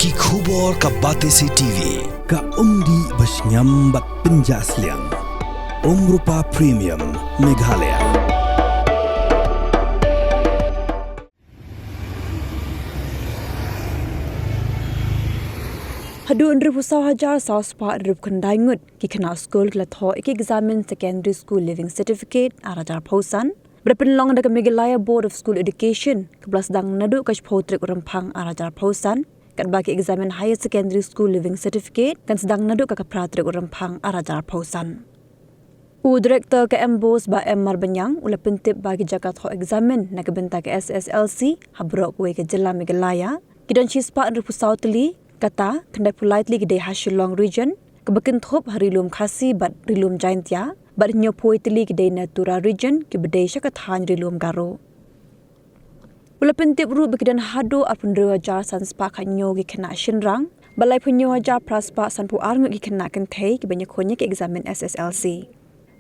Ki khubor ka Batesi TV ka umdi basnyam bat penjaslian Rupa Premium Meghalaya. Hadu under pusau hajar South Park Rup Kandai Ngut ki Khynnah school klatho Eksamin secondary school living certificate arajar pausan berpenlong da Meghalaya Board of School Education keblas dang nadu kaj potrik rempang arajar pausan kan bagi Eksamin higher secondary school living certificate kan sedang nadu ka pratrik rempang arajar pausan. Director KM Bos ba M Marbanyang ula pentip bagi Jakarta Eksamin na kebenta ke Sslc habrok we ke Jela Meghalaya kidan chispa under pusau teli kata kendai politely gede Hsslc region kebekin thop harilum khasi bat rilum jaintia bat nyopoi teli gede natura region ki bede syakathan rilum garo ula pentip ru bekidan hado apundra jar sanspa khanyo ki Khynnah shinrang balai punyo jar praspa sanpu arngut ki Khynnah kenthei ki banyakonya ke Eksamin Sslc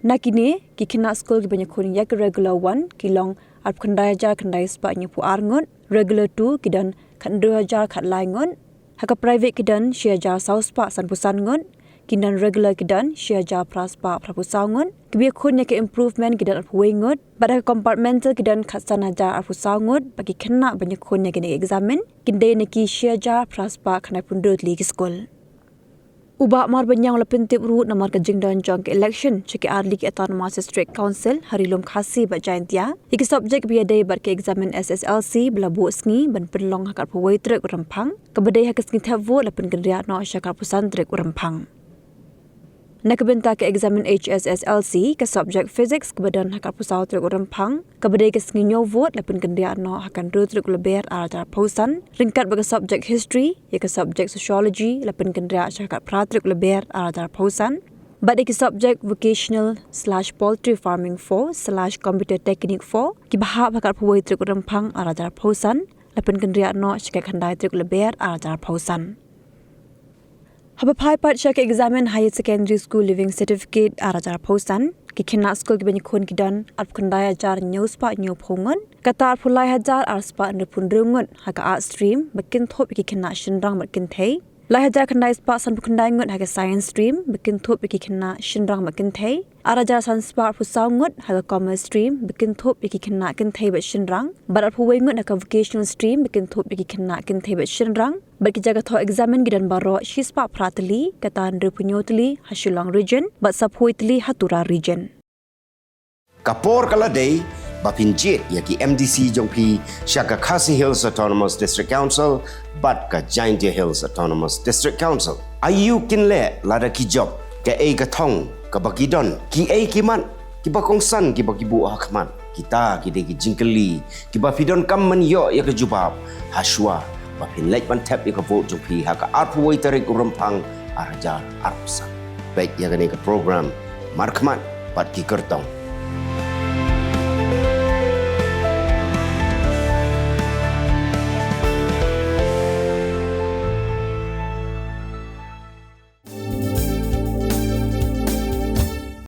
nakini ki Khynnah school ki banyakonya yak regular 1 ki long ap khandai jar khandai spa nyapu arngut regular 2 ki dan khandra jar khat lai ngot haka private kidan share jar sauspa san pusan ngon kidan regular kidan share jar praspa prapusau ngon kibia khonnya ke improvement kidan apwe ngot pada compartmental kidan khatsana jar apusau ngot bagi Khynnah banyak khonnya kini Eksamin kinde neki share jar praspa khanai pundut li school Uba Marbanyang lapentip root namar ka jingdan jong ke election cheki arli ki autonomous district council harilum khasi ba jaintia iki subject biade bar ke Eksamin Sslc bla bu sngi ban penlong hakar pawai trek rempang kebedai hak sngi thavu lapen gendria no syakar pusan trek rempang nakabenta ke Eksamin Hsslc ke subject physics kebedan hakar pusau trek rempang kebedai ke sngi nyo vote lapen gendria no hakan trek leber ajar pausan ringkat bagi subject history ya ke subject sociology lapen gendria syakar pratrik leber ajar pausan bade ke subject vocational/poultry farming 4/computer technique 4 ki bahap hakar pawai trek rempang ajar pausan lapen gendria no syakar khandai trek leber ajar pausan Habapai part syak Eksamin higher secondary school living certificate arajar pausan ki Khynnah school ki banyakon kidan ap khandai ajar nyuspa nyophongon kata pulai hajar arspa nepundrungon haka art stream bakin thop ki Khynnah shinrang bakin thei lai hajar khandai spa san khandai ngot haka science stream bakin thop ki Khynnah shinrang bakin thei arajar san spa pusau ngot haka commerce stream bakin thop ki Khynnah kin thei ba shinrang barat puwai ngot haka vocational stream bakin thop ki Khynnah kin thei ba shinrang bagi Jakarta Eksamin gidan baro shispa prateli kata andre punyoteli Hsslc region bat saphoiteli hatura region kapor kala day bapinjit yaki MDC jongpi syaka Khasi Hills Autonomous District Council bat ka Jaintia Hills Autonomous District Council ayu kinle lada ki job ke ei ka thong ka bakidon ki ei kiman ki bakongsan ki bakibu hakman kita ki de ki jingkeli ki bapidon kamman yo ya ka jubab haswa bapin lek ban tap ka vote jongpi haka arpuwai tarik rempang arajar arpusan baik ya ka program markman pat ki kertong